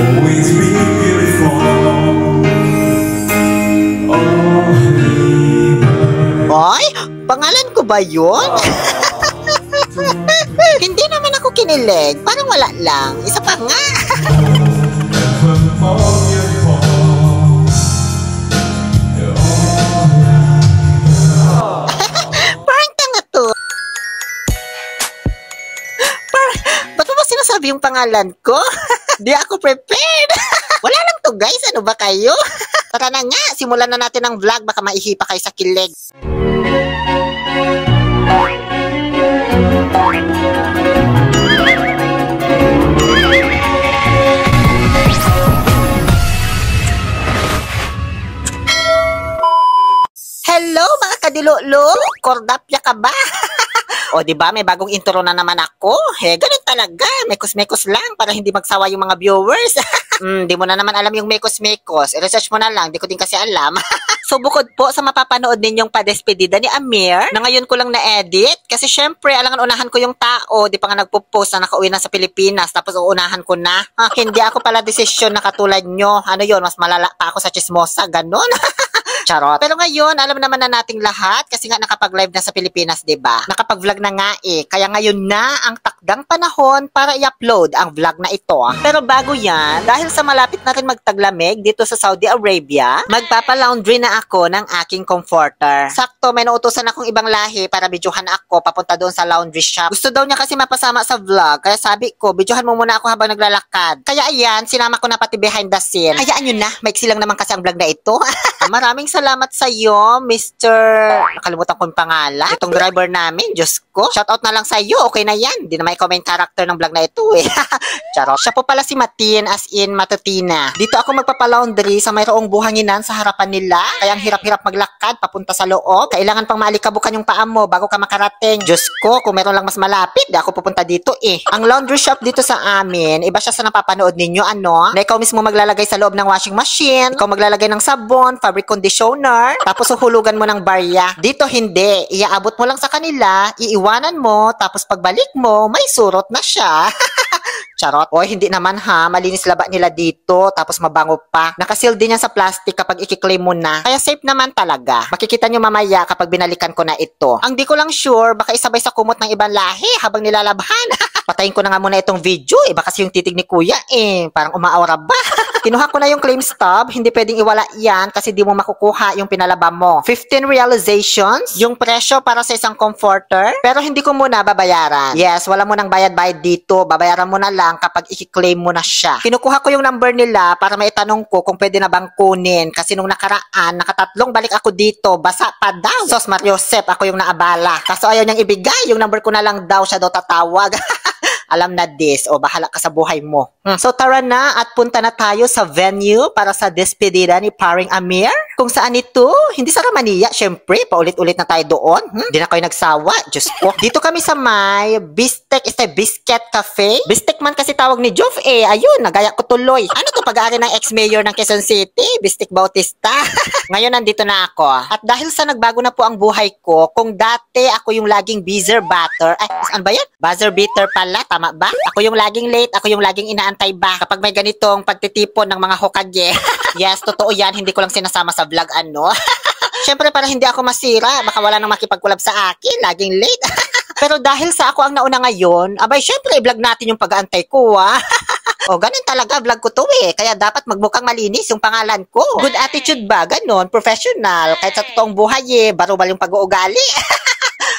always be beautiful. Oy, pangalan ko ba yun? Hindi naman ako kinilig. Parang wala lang. Isa pa nga. Parang tanga to. Ba't mo ba sinasabi yung pangalan ko? Di ako prepared. Wala lang to guys. Ano ba kayo? Tara na nga. Simulan na natin ang vlog. Baka maihipa kayo sa kilig. Hello mga kadilolo! Kordapya ka ba? O diba may bagong intro na naman ako? Ganun talaga. Mekos-mekos lang para hindi magsawa yung mga viewers. Di mo na naman alam yung mekos-mekos. I-research mo na lang. Di ko din kasi alam. So bukod po sa mapapanood ninyong padespedida ni Amir, na ngayon ko lang na-edit. Kasi syempre, alangan unahan ko yung tao. Di pa nga nagpo-post na nakauwi na sa Pilipinas. Tapos uunahan ko na. Hindi ako pala desisyon na katulad nyo. Ano yun? Mas malala pa ako sa chismosa. Ganon. Charot. Pero ngayon, alam naman na nating lahat kasi nga nakapag-live na sa Pilipinas, 'di ba? Nakapag-vlog na nga eh. Kaya ngayon na ang takdang panahon para i-upload ang vlog na ito. Pero bago 'yan, dahil sa malapit na rin magtaglamig dito sa Saudi Arabia, magpapa-laundry na ako ng aking comforter. Sakto, may nautusan akong ibang lahi para videohan ako papunta doon sa laundry shop. Gusto daw niya kasi mapasama sa vlog, kaya sabi ko, videohan mo muna ako habang naglalakad. Kaya ayan, sinama ko na pati behind the scene. Hayaan nyo na, maiksi lang naman kasi ang vlog na ito. Maraming salamat sa iyo, Mr. Nakalimutan ko yung pangalan. Itong driver namin, Diyos ko. Shoutout na lang sa iyo, okay na yan. Hindi na may comment character ng vlog na ito eh. Charot. Siya po pala si Matin, as in Matutina. Dito ako magpapalaundry sa mayroong buhanginan sa harapan nila. Kaya ang hirap-hirap maglakad papunta sa loob. Kailangan pang maalikabukan yung paa mo bago ka makarating. Diyos ko, kung meron lang mas malapit, di ako pupunta dito eh. Ang laundry shop dito sa amin, iba siya sa napapanood ninyo, ano? Na ikaw mismo maglalagay sa loob ng washing machine, ikaw maglalagay ng sabon, fabric conditioner, tapos uhulugan mo ng barya. Dito hindi. Iaabot mo lang sa kanila, iiwanan mo, tapos pagbalik mo, may surot na siya. Charot. Oy, hindi naman ha. Malinis laba nila dito, tapos mabango pa. Nakasil din yan sa plastic kapag i-claim mo na. Kaya safe naman talaga. Makikita nyo mamaya kapag binalikan ko na ito. Ang di ko lang sure, baka isabay sa kumot ng ibang lahi habang nilalabhan. Patayin ko na nga muna itong video. Iba kasi yung titig ni kuya eh. Parang umaaura ba? Kinuha ko na yung claim stub. Hindi pwedeng iwala yan kasi di mo makukuha yung pinalaba mo. 15 realizations, yung presyo para sa isang comforter. Pero hindi ko muna babayaran. Yes, wala mo nang bayad-bayad dito. Babayaran mo na lang kapag i-claim mo na siya. Kinukuha ko yung number nila para maitanong ko kung pwede na bang kunin. Kasi nung nakaraan, nakatatlong balik ako dito. Basa pa daw. Sos Mariosep, ako yung naabala. Kaso ayaw niyang ibigay. Yung number ko na lang daw siya daw tatawag. Alam na this, o bahala ka sa buhay mo. So tara na at punta na tayo sa venue para sa despedida ni paring Amir. Kung saan ito? Hindi sa Ramania, syempre, paulit-ulit na tayo doon. Hindi na kayo nagsawa, Diyos ko. Dito kami sa may Bistek Biscuit Cafe. Bistek man kasi tawag ni Joff eh. Ayun, nagaya ko tuloy. Ano to pag-aari ng ex-mayor ng Quezon City? Bistek Bautista. Ngayon nandito na ako. At dahil sa nagbago na po ang buhay ko, kung dati ako yung laging buzzer batter, ay, ano ba yan? Buzzer beater pala, tama ba? Ako yung laging late, ako yung laging inaantay ba? Kapag may ganitong pagtitipon ng mga hokage. Yes, totoo yan, hindi ko lang sinasama sa vlog, ano? Siyempre para hindi ako masira, baka wala nang makipagkulab sa akin, laging late. Pero dahil sa ako ang nauna ngayon, abay syempre i-vlog natin yung pag-aantay ko, ah. O, ganun talaga, vlog ko to eh. Kaya dapat magmukhang malinis yung pangalan ko. Good attitude ba? Ganon, professional. Kahit sa totoong buhay eh, barubal yung pag-uugali.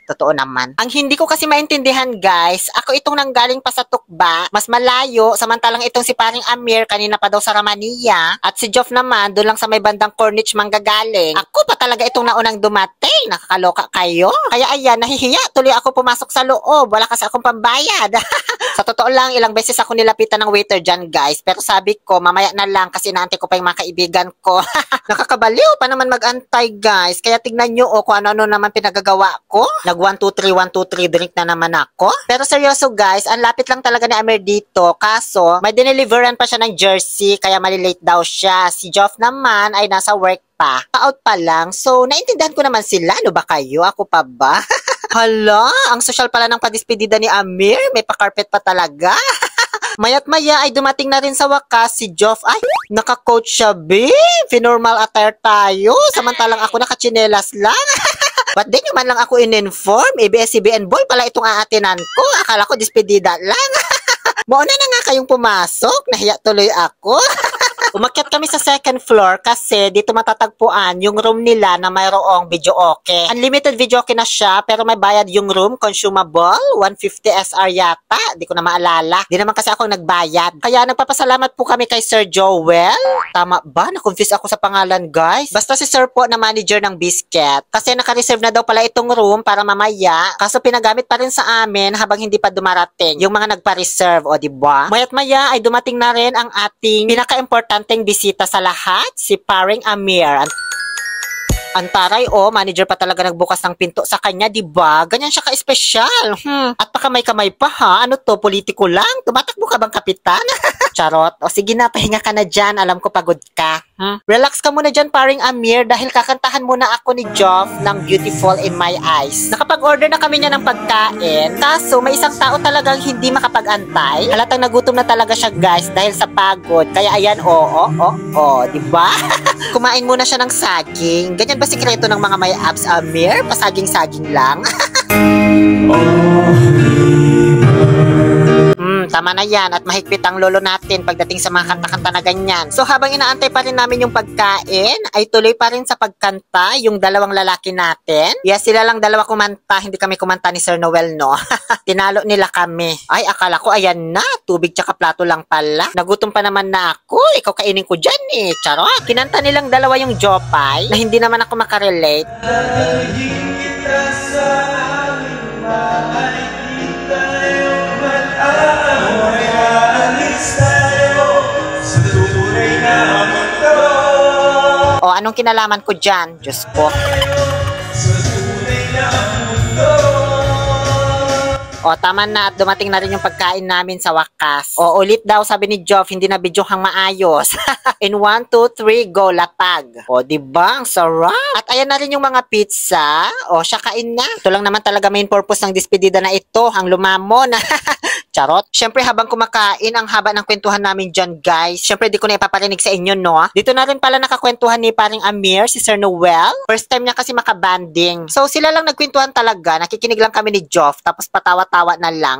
Totoo naman. Ang hindi ko kasi maintindihan guys, ako itong nanggaling pa sa Tukba, mas malayo, samantalang itong si paring Amir, kanina pa daw sa Ramania, at si Joff naman, doon lang sa may bandang Corniche manggagaling. Ako pa talaga itong naunang dumating, nakakaloka kayo. Kaya ayan, nahihiya, tuloy ako pumasok sa loob, wala kasi akong pambayad. Sa totoo lang, ilang beses ako nilapitan ng waiter dyan guys, pero sabi ko, mamaya na lang kasi naantay ko pa yung mga kaibigan ko. Nakakabaliw pa naman mag-antay guys, kaya tignan nyo kung ano-ano naman pinagagawa ko. Nag 1, 2, 3, 1, 2, 3 drink na naman ako. Pero seryoso guys, ang lapit lang talaga ni Amir dito. Kaso, may dineliveran pa siya ng jersey, kaya malilate daw siya. Si Joff naman ay nasa work pa. Pa-out pa lang. So, naintindihan ko naman sila. Ano ba kayo? Ako pa ba? Hala, ang social pala ng padispedida ni Amir. May pa-carpet pa talaga. Mayat maya ay dumating na rin sa wakas si Joff. Ay, naka-coach siya, be. Normal attire tayo. Samantalang ako nakachinelas lang. Ba't di nyo man lang ako in-inform? ABS-CBN boy pala itong aatinan ko. Akala ko dispedida lang. Mauna na nga kayong pumasok. Nahiya tuloy ako. Umakyat kami sa second floor kasi dito matatagpuan yung room nila na mayroong video okay. Unlimited video okay na siya pero may bayad yung room, consumable, 150 SR yata. Di ko na maalala. Di naman kasi ako nagbayad. Kaya nagpapasalamat po kami kay Sir Joel. Tama ba? Na-confuse ako sa pangalan, guys. Basta si Sir po na manager ng Biscuit. Kasi naka-reserve na daw pala itong room para mamaya. Kaso pinagamit pa rin sa amin habang hindi pa dumarating yung mga nagpa-reserve. O, diba? Mayat maya ay dumating na rin ang ating pinaka-importanteng bisita sa lahat, si Paring Amir. Antaray, manager pa talaga nagbukas ng pinto sa kanya, diba? Ganyan siya ka-espesyal. At pakamay-kamay pa ha? Ano to, politiko lang? Tumatakbo ka bang kapitan? Charot. O sige na, pahinga ka na dyan. Alam ko pagod ka. Relax ka muna dyan, Paring Amir, dahil kakantahan muna ako ni Joff ng Beautiful in My Eyes. Nakapag-order na kami niya ng pagkain, kaso may isang tao talagang hindi makapag-antay. Halatang nagutom na talaga siya, guys, dahil sa pagod. Kaya ayan, diba? Kumain muna siya ng saging. Ganyan ba sikreto ng mga may abs, Amir? Pasaging-saging lang. Tama na yan at mahigpit ang lolo natin pagdating sa mga kanta-kanta na ganyan. So habang inaantay pa rin namin yung pagkain, ay tuloy pa rin sa pagkanta yung dalawang lalaki natin. Yes, sila lang dalawa kumanta, hindi kami kumanta ni Sir Noel, no? Tinalo nila kami. Ay, akala ko ayan na, tubig tsaka plato lang pala. Nagutom pa naman na ako, ikaw kainin ko dyan eh. Charot. Kinanta nilang dalawa yung Jopay na hindi naman ako makarelate. O, anong kinalaman ko dyan? Diyos ko. O, tama na at dumating na rin yung pagkain namin sa wakas. O, ulit daw, sabi ni Joff, hindi na videohang maayos. In 1, 2, 3, go, lapag. O, diba? Ang sarap. At ayan na rin yung mga pizza. O, siya kain na. Ito lang naman talaga main purpose ng despedida na ito, ang lumamon. Charot. Siyempre, habang kumakain, ang haba ng kwentuhan namin dyan, guys. Siyempre, di ko na ipaparinig sa inyo, no? Dito na rin pala nakakwentuhan ni Paring Amir, si Sir Noel. First time niya kasi makabanding. So, sila lang nagkwentuhan talaga. Nakikinig lang kami ni Joff, tapos patawa-tawa na lang.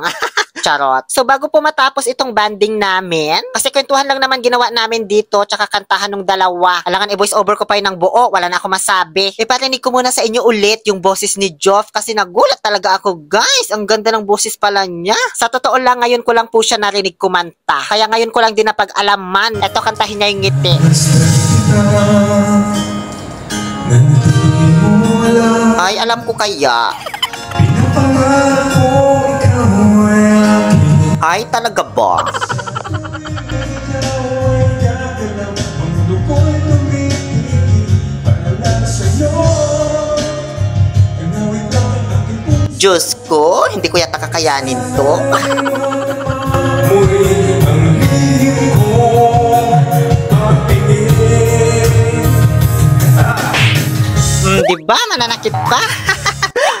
Charot. So, bago po matapos itong banding namin, kasi kwentuhan lang naman ginawa namin dito, tsaka kantahan ng dalawa. Alangan, i-voice over ko pa yun ng buo. Wala na ako masabi. Iparinig ko muna sa inyo ulit yung boses ni Joff, kasi nagulat talaga ako, guys. Ang ganda ng boses pala niya. Sa totoo lang, ngayon ko lang po siya narinig kumanta. Kaya ngayon ko lang din napag-alaman. Eto, kantahin niya yung ngiti. Ay, alam ko kaya. Ay, talaga ba? Diyos ko, hindi ko yata kakayanin to. Diba? Mananakit pa?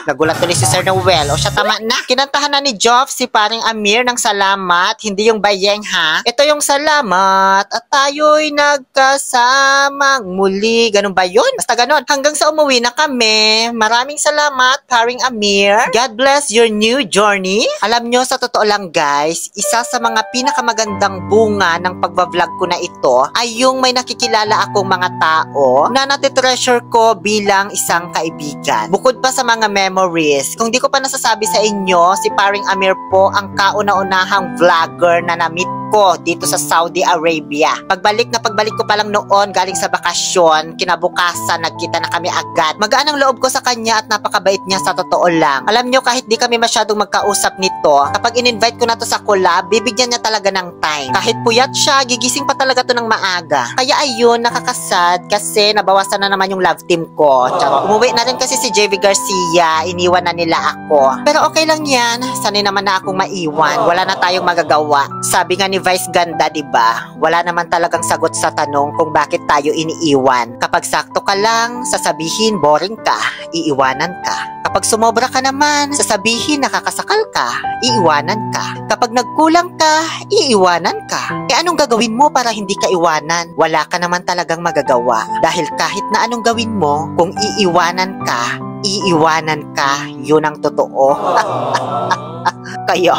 Nagulat tuloy si Sir Noel. O siya, tama na. Kinantahan na ni Joff si Paring Amir ng salamat. Hindi yung bayeng, ha? Ito yung salamat at tayo'y nagkasamang muli. Ganun ba yun? Basta ganun. Hanggang sa umuwi na kami. Maraming salamat, Paring Amir. God bless your new journey. Alam nyo, sa totoo lang, guys, isa sa mga pinakamagandang bunga ng pagbablog ko na ito ay yung may nakikilala akong mga tao na natitreasure ko bilang isang kaibigan. Bukod pa sa mga memories. Kung di ko pa nasasabi sa inyo, si Paring Amir po ang kauna-unahang vlogger na na-meet ko dito sa Saudi Arabia. Pagbalik ko pa lang noon galing sa bakasyon, kinabukasan nagkita na kami agad. Magaan ang loob ko sa kanya at napakabait niya sa totoo lang. Alam nyo, kahit di kami masyadong magkausap nito, kapag in-invite ko na to sa collab, bibigyan niya talaga ng time. Kahit puyat siya, gigising pa talaga to ng maaga. Kaya ayun, nakakasad kasi nabawasan na naman yung love team ko. Tsaka umuwi na rin kasi si JV Garcia, iniwan na nila ako. Pero okay lang yan, sanay naman na akong maiwan. Wala na tayong magagawa. Sabi nga ni Vice Ganda, diba? Wala naman talagang sagot sa tanong kung bakit tayo iniiwan. Kapag sakto ka lang, sasabihin boring ka, iiwanan ka. Kapag sumobra ka naman, sasabihin nakakasakal ka, iiwanan ka. Kapag nagkulang ka, iiwanan ka. Anong gagawin mo para hindi ka iwanan? Wala ka naman talagang magagawa. Dahil kahit na anong gawin mo, kung iiwanan ka, yun ang totoo. Kaya,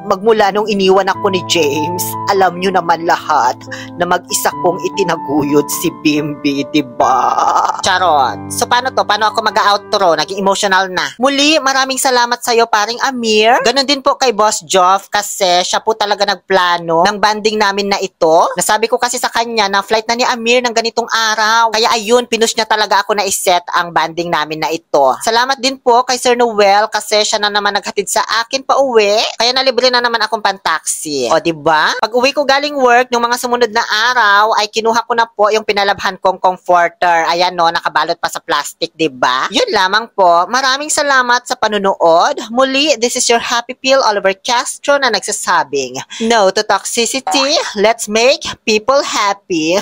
magmula nung iniwan ako ni James, alam nyo naman lahat na mag-isa kong itinaguyod si Bimbi, diba? Charot. So, paano to? Paano ako mag-outro? Naging emotional na. Muli, maraming salamat sa'yo, paring Amir. Ganon din po kay Boss Joff kasi siya po talaga nagplano ng banding namin na ito. Nasabi ko kasi sa kanya na flight na ni Amir ng ganitong araw. Kaya ayun, pinush niya talaga ako na iset ang banding namin na ito. Salamat din po kay Sir Noel kasi siya na naman naghatid sa akin pa uwi. Kaya nalibre na naman akong pantaksi. O, diba? Pag uwi ko galing work, yung mga sumunod na araw, ay kinuha ko na po yung pinalabhan kong comforter. Ayan no, nakabalot pa sa plastic, diba? Yun lamang po. Maraming salamat sa panunood. Muli, this is your Happy Pill Oliver Castro na nagsasabing, no to toxicity, let's make people happy.